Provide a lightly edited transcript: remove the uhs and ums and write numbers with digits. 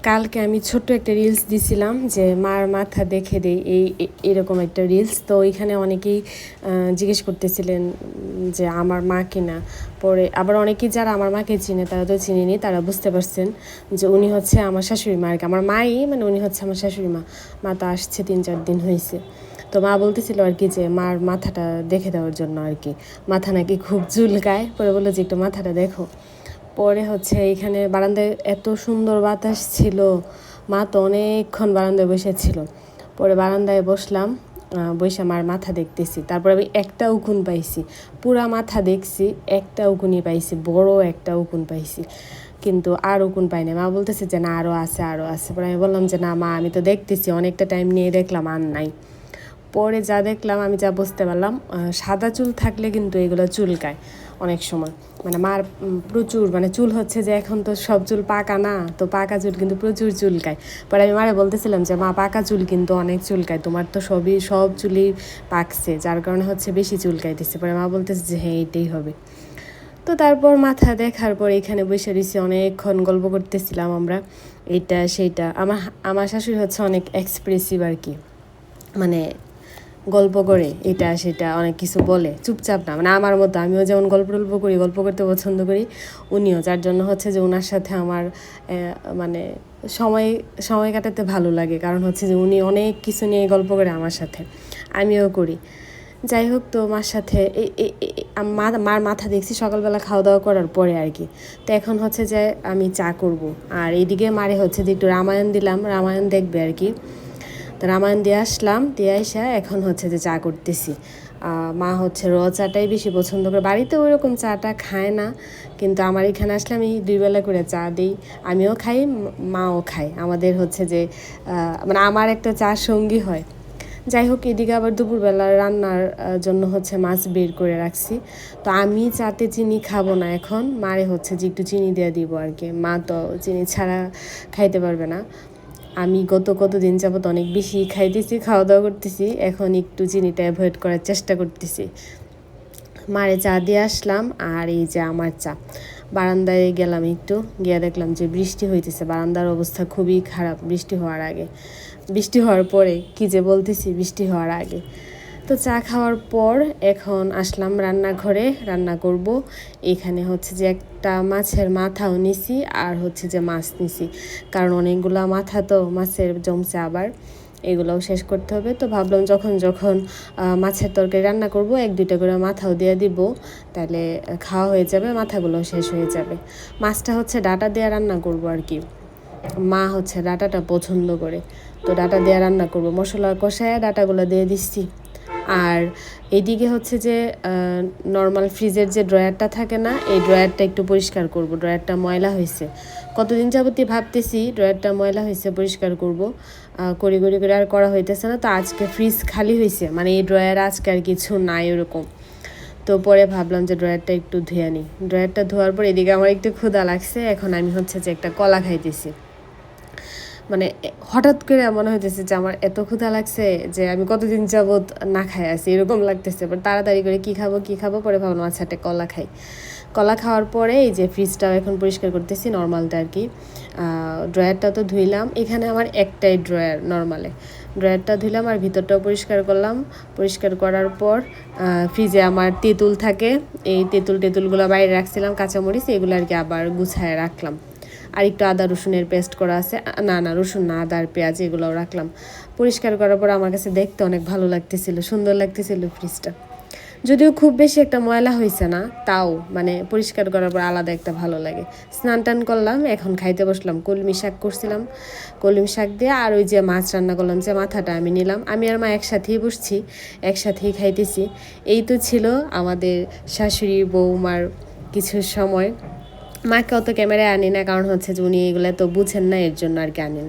কালকে আমি ছোট্ট একটা রিলস দিছিলাম যে মার মাথা দেখে দেই এরকম একটা রিলস। তো ওইখানে অনেকেই জিজ্ঞেস করতেছিলেন যে আমার মা কিনা। পরে আবার অনেকেই যারা আমার মাকে চিনে তারা তো চিনিনি, তারা বুঝতে পারছেন যে উনি হচ্ছে আমার শাশুড়ি মা আর কি। আমার মাই মানে উনি হচ্ছে আমার শাশুড়ি মা। মা তো আসছে 3-4 দিন হয়েছে। তো মা বলতেছিল আর কি যে মার মাথাটা দেখে দেওয়ার জন্য আর কি। মাথা নাকি খুব চুলকায়, পরে বললো যে একটু মাথাটা দেখো। পরে হচ্ছে এখানে বারান্দায় এত সুন্দর বাতাস ছিল, মা তো অনেকক্ষণ বারান্দায় বসেছিল। পরে বারান্দায় বসলাম, বসে মার মাথা দেখতেছি। তারপরে আমি একটা উকুন পাইছি, পুরা মাথা দেখছি, একটা উকুনই পাইছি, বড় একটা উকুন পাইছি, কিন্তু আর উকুন পাই না। মা বলতেছে যে না আরও আছে আরও আছে। পরে আমি বললাম যে না মা, আমি তো দেখতেছি, অনেকটা টাইম নিয়ে দেখলাম আর নাই। পরে যা দেখলাম, আমি যা বুঝতে পারলাম, সাদা চুল থাকলে কিন্তু এগুলো চুলকায় অনেক সময়। মানে মার প্রচুর মানে চুল হচ্ছে যে এখন তো সব চুল পাকা না, তো পাকা চুল কিন্তু প্রচুর চুলকায়। পরে আমি মারে বলতেছিলাম যে মা পাকা চুল কিন্তু অনেক চুলকায়, তোমার তো সব চুলই পাকছে, যার কারণে হচ্ছে বেশি চুলকাইতেছে। পরে মা বলতেছে যে হ্যাঁ এইটাই হবে। তো তারপর মাথা দেখার পর এখানে বসে রয়েছি, অনেকক্ষণ গল্প করতেছিলাম আমরা, এইটা সেইটা। আমার শাশুড়ি হচ্ছে অনেক এক্সপ্রেসিভ আর কি, মানে গল্প করে এটা সেটা অনেক কিছু বলে, চুপচাপ না, মানে আমার মতো। আমিও যেমন গল্প করি, গল্প করতে পছন্দ করি, উনিও। যার জন্য হচ্ছে যে ওনার সাথে আমার মানে সময় সময় কাটাতে ভালো লাগে, কারণ হচ্ছে যে উনি অনেক কিছু নিয়ে গল্প করে আমার সাথে, আমিও করি। যাই হোক, তো মার সাথে মার মাথা দেখছি সকালবেলা খাওয়া দাওয়া করার পরে আর কি। তো এখন হচ্ছে যে আমি চা করব, আর এইদিকে মারে হচ্ছে যে একটু রামায়ণ দিলাম, রামায়ণ দেখবে আর কি। তো রামায়ণ দিয়ে আসলাম, দিয়ে আসা এখন হচ্ছে যে চা করতেছি। মা হচ্ছে র চাটাই বেশি পছন্দ করে, বাড়িতে ওইরকম চাটা খায় না, কিন্তু আমার এখানে আসলে আমি 2 বেলা করে চা দিই, আমিও খাই মাও খায়। আমাদের হচ্ছে যে মানে আমার একটা চা সঙ্গী হয়। যাই হোক, এদিকে আবার দুপুরবেলা রান্নার জন্য হচ্ছে মাছ বের করে রাখছি। তো আমি চাতে চিনি খাবো না এখন, মারে হচ্ছে যে একটু চিনি দিয়ে দিব আর কি। মা তো চিনি ছাড়া খাইতে পারবে না। আমি কতদিন যাবত অনেক বেশি খাইতেছি, খাওয়া দাওয়া করতেছি, এখন একটু চিনিটা অ্যাভয়েড করার চেষ্টা করতেছি। মারে চা দিয়ে আসলাম, আর এই যে আমার চা। বারান্দায় গেলাম একটু, গিয়ে দেখলাম যে বৃষ্টি হইতেছে, বারান্দার অবস্থা খুবই খারাপ বৃষ্টি হওয়ার আগে। বৃষ্টি হওয়ার পরে কি যে বলতেছি, বৃষ্টি হওয়ার আগে। তো চা খাওয়ার পর এখন আসলাম রান্নাঘরে, রান্না করব। এখানে হচ্ছে যে একটা মাছের মাথাও নিছি, আর হচ্ছে যে মাছ নিছি, কারণ অনেকগুলো মাথা তো মাছের জমছে, আবার এগুলোও শেষ করতে হবে। তো ভাবলাম যখন মাছের তরকারি রান্না করব 1-2টা করে মাথাও দিয়ে দিব, তাহলে খাওয়া হয়ে যাবে, মাথাগুলোও শেষ হয়ে যাবে। মাছটা হচ্ছে ডাঁটা দিয়ে রান্না করব আর কি, মা হচ্ছে ডাঁটাটা পছন্দ করে, তো ডাঁটা দিয়ে রান্না করব। মশলা কষায় ডাঁটাগুলো দিয়ে দিচ্ছি। আর এইদিকে হচ্ছে যে নর্মাল ফ্রিজের যে ড্রয়ারটা থাকে না, এই ড্রয়ারটা একটু পরিষ্কার করব। ড্রয়ারটা ময়লা হয়েছে, কতদিন যাবতই ভাবতেছি ড্রয়ারটা ময়লা হয়েছে, পরিষ্কার করব। করি করে আর করা হইতেছে না। তো আজকে ফ্রিজ খালি হয়েছে, মানে এই ড্রয়ার আজকে আর কিছু নাই ওরকম। তো পরে ভাবলাম যে ড্রয়ারটা একটু ধুয়ে নিই। ড্রয়ারটা ধোয়ার পর এদিকে আমার একটু ক্ষুধা লাগছে, এখন আমি হচ্ছে যে একটা কলা খাইতেছি। মানে হঠাৎ করে মনে হইতেছে যে আমার এত ক্ষুধা লাগছে যে আমি কতদিন যাবত না খাই আছি, এরকম লাগতেছে। বাট তাড়াতাড়ি করে কী খাবো, পরে ভাবলাম আচ্ছা একটা কলা খাই। কলা খাওয়ার পরে এই যে ফ্রিজটাও এখন পরিষ্কার করতেছি, নর্মালটা আর কি। ড্রয়ারটা তো ধুইলাম, এখানে আমার একটাই ড্রয়ার নর্মালে। ড্রয়ারটা ধুইলাম আর ভিতরটাও পরিষ্কার করলাম। পরিষ্কার করার পর ফ্রিজে আমার তেঁতুল থাকে, এই তেঁতুলগুলো বাইরে রাখছিলাম, কাঁচামরিচ এগুলো আর কি আবার গুছায় রাখলাম। আর একটু আদা রসুনের পেস্ট করা আছে, না রসুন না, আদা আর পেঁয়াজ এগুলোও রাখলাম। পরিষ্কার করার পর আমার কাছে দেখতে অনেক ভালো লাগতেছিল, সুন্দর লাগতেছিল ফ্রিজটা। যদিও খুব বেশি একটা ময়লা হয়েছে না, তাও মানে পরিষ্কার করার পর আলাদা একটা ভালো লাগে। স্নান টান করলাম, এখন খাইতে বসলাম। কলমি শাক করছিলাম, কলমি শাক দিয়ে আর ওই যে মাছ রান্না করলাম, যে মাথাটা আমি নিলাম। আমি আর মা একসাথেই বসছি, একসাথেই খাইতেছি। এই তো ছিল আমাদের শাশুড়ি বৌমার কিছু সময়। মাকে অত ক্যামেরায় আনি না, কারণ হচ্ছে যে উনি এগুলো তো বুঝেন না, এর জন্য আর কি আনি না।